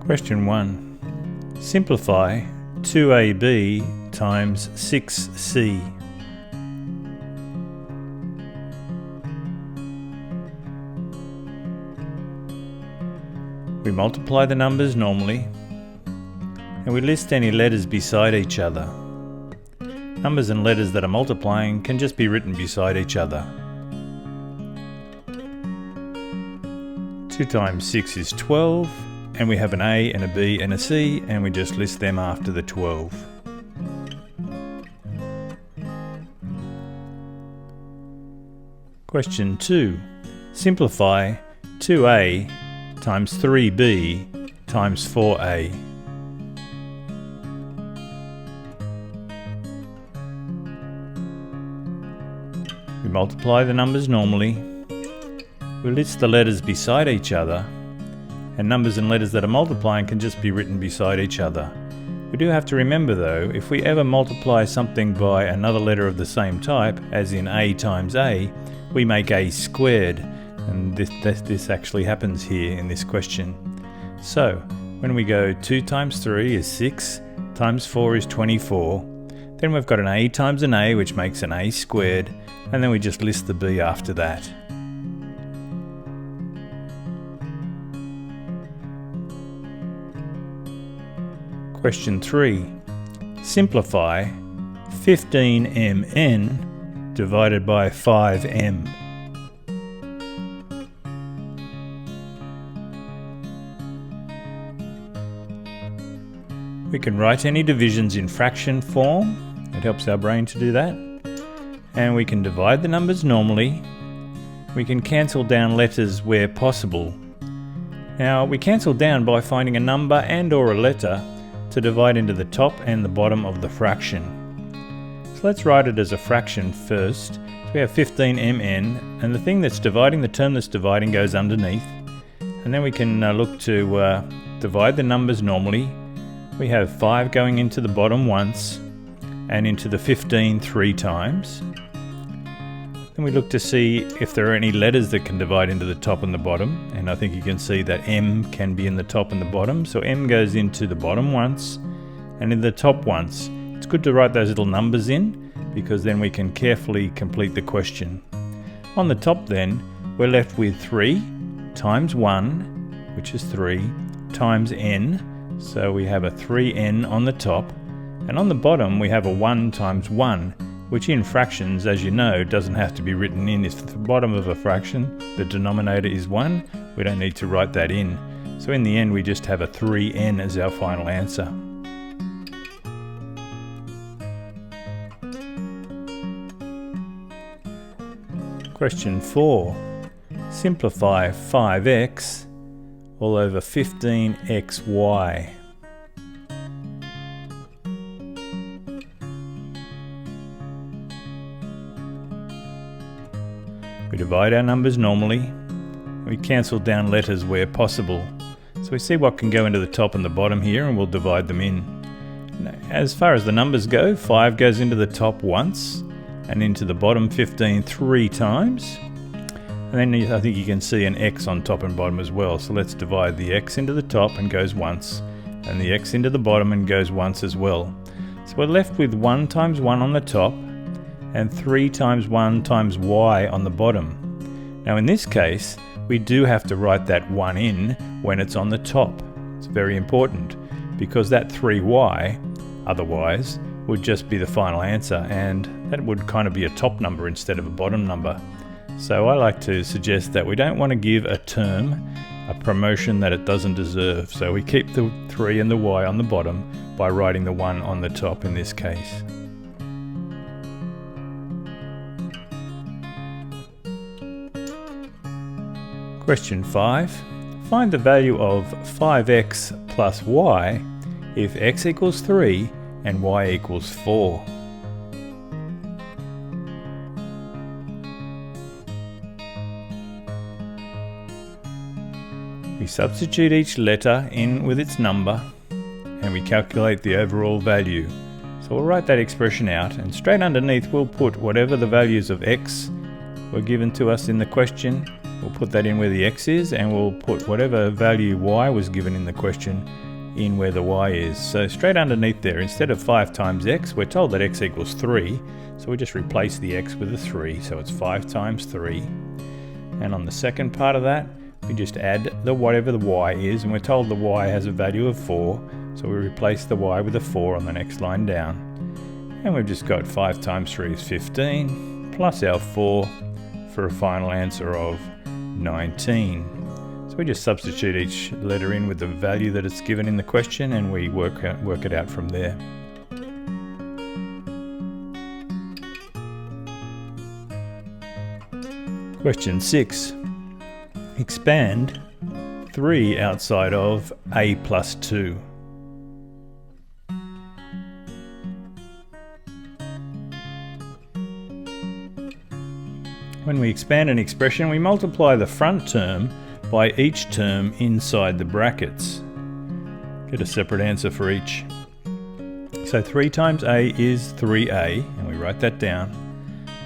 Question 1. Simplify 2ab times 6c. We multiply the numbers normally, and we list any letters beside each other. Numbers and letters that are multiplying can just be written beside each other. 2 times 6 is 12, and we have an A and a B and a C, and we just list them after the 12. Question 2. Simplify 2A times 3B times 4A. We multiply the numbers normally. We list the letters beside each other, and numbers and letters that are multiplying can just be written beside each other. We do have to remember though, if we ever multiply something by another letter of the same type, as in A times A, we make A squared, and this actually happens here in this question. So, when we go 2 times 3 is 6, times 4 is 24, then we've got an A times an A, which makes an A squared, and then we just list the B after that. Question 3. Simplify 15mn divided by 5m. We can write any divisions in fraction form. It helps our brain to do that. And we can divide the numbers normally. We can cancel down letters where possible. Now, we cancel down by finding a number and or a letter to divide into the top and the bottom of the fraction. So let's write it as a fraction first. So we have 15mn, and the thing that's dividing, the term that's dividing, goes underneath. And then we can look to divide the numbers normally. We have 5 going into the bottom once, and into the 15 3 times. Then we look to see if there are any letters that can divide into the top and the bottom, and I think you can see that M can be in the top and the bottom, so M goes into the bottom once and in the top once. It's good to write those little numbers in, because then we can carefully complete the question. On the top then, we're left with 3 times 1, which is 3, times n, so we have a 3n on the top, and on the bottom we have a 1 times 1, which in fractions, as you know, doesn't have to be written in. If the bottom of a fraction, the denominator is 1, we don't need to write that in. So in the end, we just have a 3n as our final answer. Question 4. Simplify 5x all over 15xy. We divide our numbers normally. We cancel down letters where possible. So we see what can go into the top and the bottom here, and we'll divide them in. Now, as far as the numbers go, 5 goes into the top once, and into the bottom 15 3 times. And then I think you can see an x on top and bottom as well. So let's divide the x into the top and goes once, and the x into the bottom and goes once as well. So we're left with 1 times 1 on the top, and 3 times 1 times y on the bottom. Now in this case, we do have to write that 1 in when it's on the top. It's very important, because that 3y, otherwise, would just be the final answer, and that would kind of be a top number instead of a bottom number. So I like to suggest that we don't want to give a term a promotion that it doesn't deserve. So we keep the 3 and the y on the bottom by writing the 1 on the top in this case. Question 5. Find the value of 5x plus y if x equals 3 and y equals 4. We substitute each letter in with its number, and we calculate the overall value. So we'll write that expression out, and straight underneath we'll put whatever the values of x were given to us in the question, We'll put that in where the x is, and we'll put whatever value y was given in the question in where the y is. So straight underneath there, instead of 5 times x, we're told that x equals 3. So we just replace the x with a 3. So it's 5 times 3. And on the second part of that, we just add the whatever the y is, and we're told the y has a value of 4. So we replace the y with a 4 on the next line down. And we've just got 5 times 3 is 15, plus our 4 for a final answer of 19. So we just substitute each letter in with the value that it's given in the question, and we work it out from there. Question 6. Expand 3 outside of a plus 2. When we expand an expression, we multiply the front term by each term inside the brackets. Get a separate answer for each. So 3 times a is 3a, and we write that down.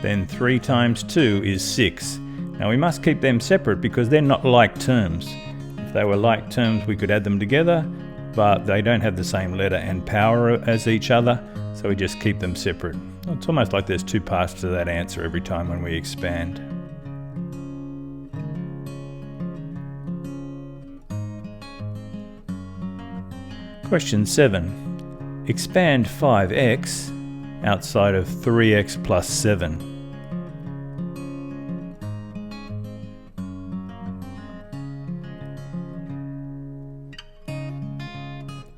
Then 3 times 2 is 6. Now we must keep them separate because they're not like terms. If they were like terms, we could add them together, but they don't have the same letter and power as each other, so we just keep them separate. It's almost like there's 2 parts to that answer every time when we expand. Question 7. Expand 5x outside of 3x plus 7.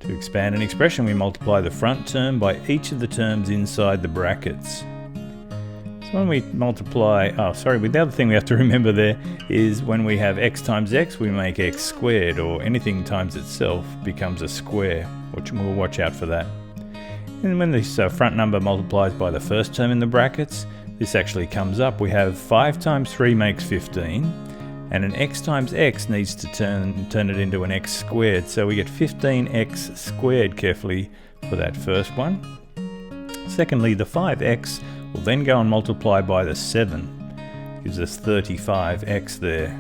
To expand an expression, we multiply the front term by each of the terms inside the brackets. So when we multiply, the other thing we have to remember there is when we have x times x, we make x squared, or anything times itself becomes a square, which we'll watch out for that. And when this front number multiplies by the first term in the brackets, this actually comes up. We have 5 times 3 makes 15. And an x times x needs to turn it into an x squared. So we get 15x squared carefully for that first one. Secondly, the 5x will then go and multiply by the 7. Gives us 35x there.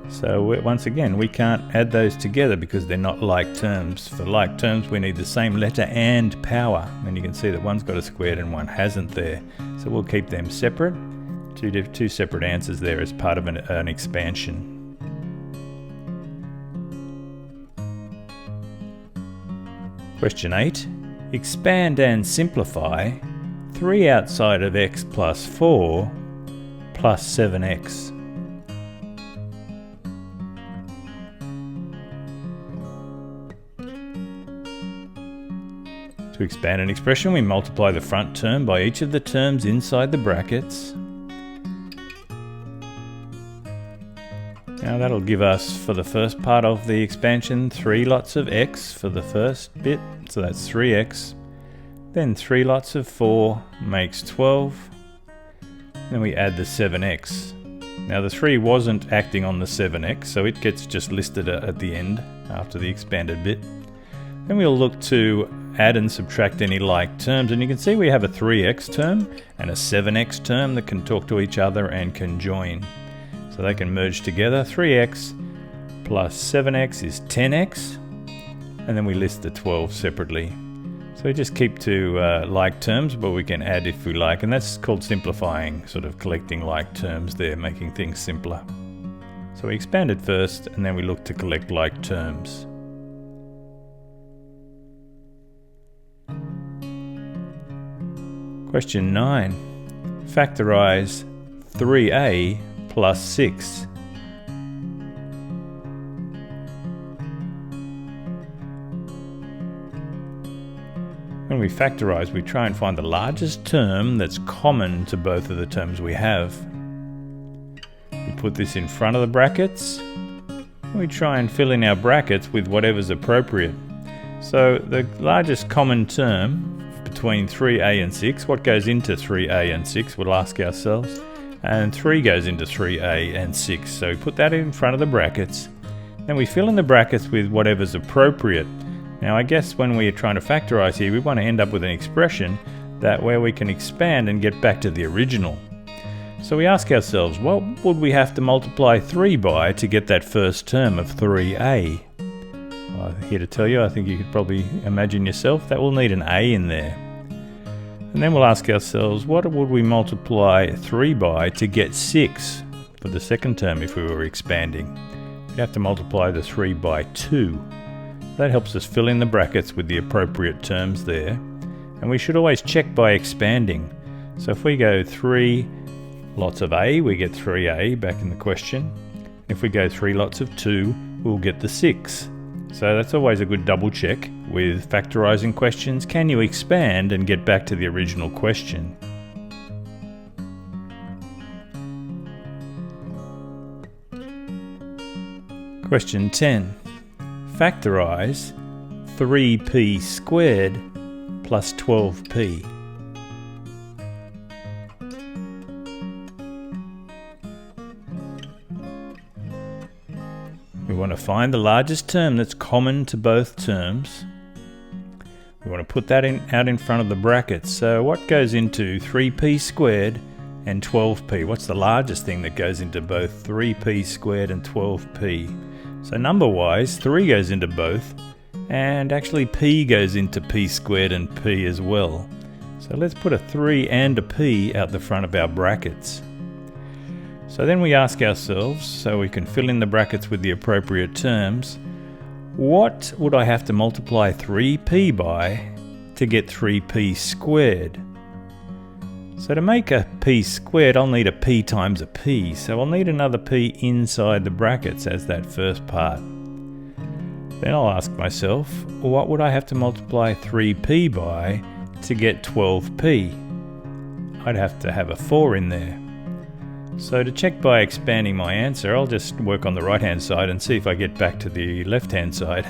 So once again, we can't add those together because they're not like terms. For like terms, we need the same letter and power. And you can see that one's got a squared and one hasn't there. So we'll keep them separate. Two separate answers there as part of an expansion. Question 8. Expand and simplify 3 outside of x plus 4 plus 7x. To expand an expression, we multiply the front term by each of the terms inside the brackets. Now that'll give us, for the first part of the expansion, 3 lots of x for the first bit, so that's 3x. Then 3 lots of 4 makes 12. Then we add the 7x. Now the 3 wasn't acting on the 7x, so it gets just listed at the end after the expanded bit. Then we'll look to add and subtract any like terms, and you can see we have a 3x term and a 7x term that can talk to each other and can join. So they can merge together. 3x plus 7x is 10x, and then we list the 12 separately. So we just keep to like terms, but we can add if we like, and that's called simplifying, sort of collecting like terms there, making things simpler. So we expand it first, and then we look to collect like terms. Question 9. Factorise 3a plus 6. When we factorise, we try and find the largest term that's common to both of the terms we have. We put this in front of the brackets, and we try and fill in our brackets with whatever's appropriate. So the largest common term between 3a and 6, what goes into 3a and 6, we'll ask ourselves. And 3 goes into 3a and 6, so we put that in front of the brackets. Then we fill in the brackets with whatever's appropriate. Now I guess when we're trying to factorise here, we want to end up with an expression that where we can expand and get back to the original. So we ask ourselves, what would we have to multiply 3 by to get that first term of 3a? Well, here to tell you, I think you could probably imagine yourself, that will need an a in there. And then we'll ask ourselves, what would we multiply 3 by to get 6 for the second term if we were expanding? We'd have to multiply the 3 by 2. That helps us fill in the brackets with the appropriate terms there. And we should always check by expanding. So if we go 3 lots of a, we get 3a back in the question. If we go 3 lots of 2, we'll get the 6. So that's always a good double check with factorising questions. Can you expand and get back to the original question? Question 10. Factorise 3p squared plus 12p. We want to find the largest term that's common to both terms. We want to put that out in front of the brackets. So what goes into 3p squared and 12p? What's the largest thing that goes into both 3p squared and 12p? So number-wise, 3 goes into both, and actually p goes into p squared and p as well. So let's put a 3 and a p out the front of our brackets. So then we ask ourselves, so we can fill in the brackets with the appropriate terms, what would I have to multiply 3p by to get 3p squared? So to make a p squared, I'll need a p times a p, so I'll need another p inside the brackets as that first part. Then I'll ask myself, what would I have to multiply 3p by to get 12p? I'd have to have a 4 in there. So to check by expanding my answer, I'll just work on the right hand side and see if I get back to the left hand side.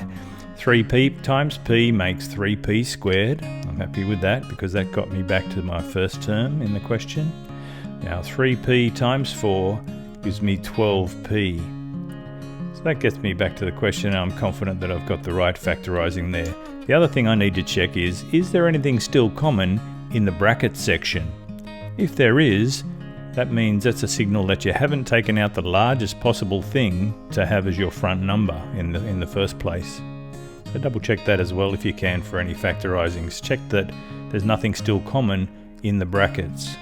3p times p makes 3p squared. I'm happy with that because that got me back to my first term in the question. Now 3p times 4 gives me 12p. So that gets me back to the question, and I'm confident that I've got the right factorising there. The other thing I need to check is there anything still common in the brackets section? If there is, that means that's a signal that you haven't taken out the largest possible thing to have as your front number in the first place. So double check that as well if you can for any factorisings. Check that there's nothing still common in the brackets.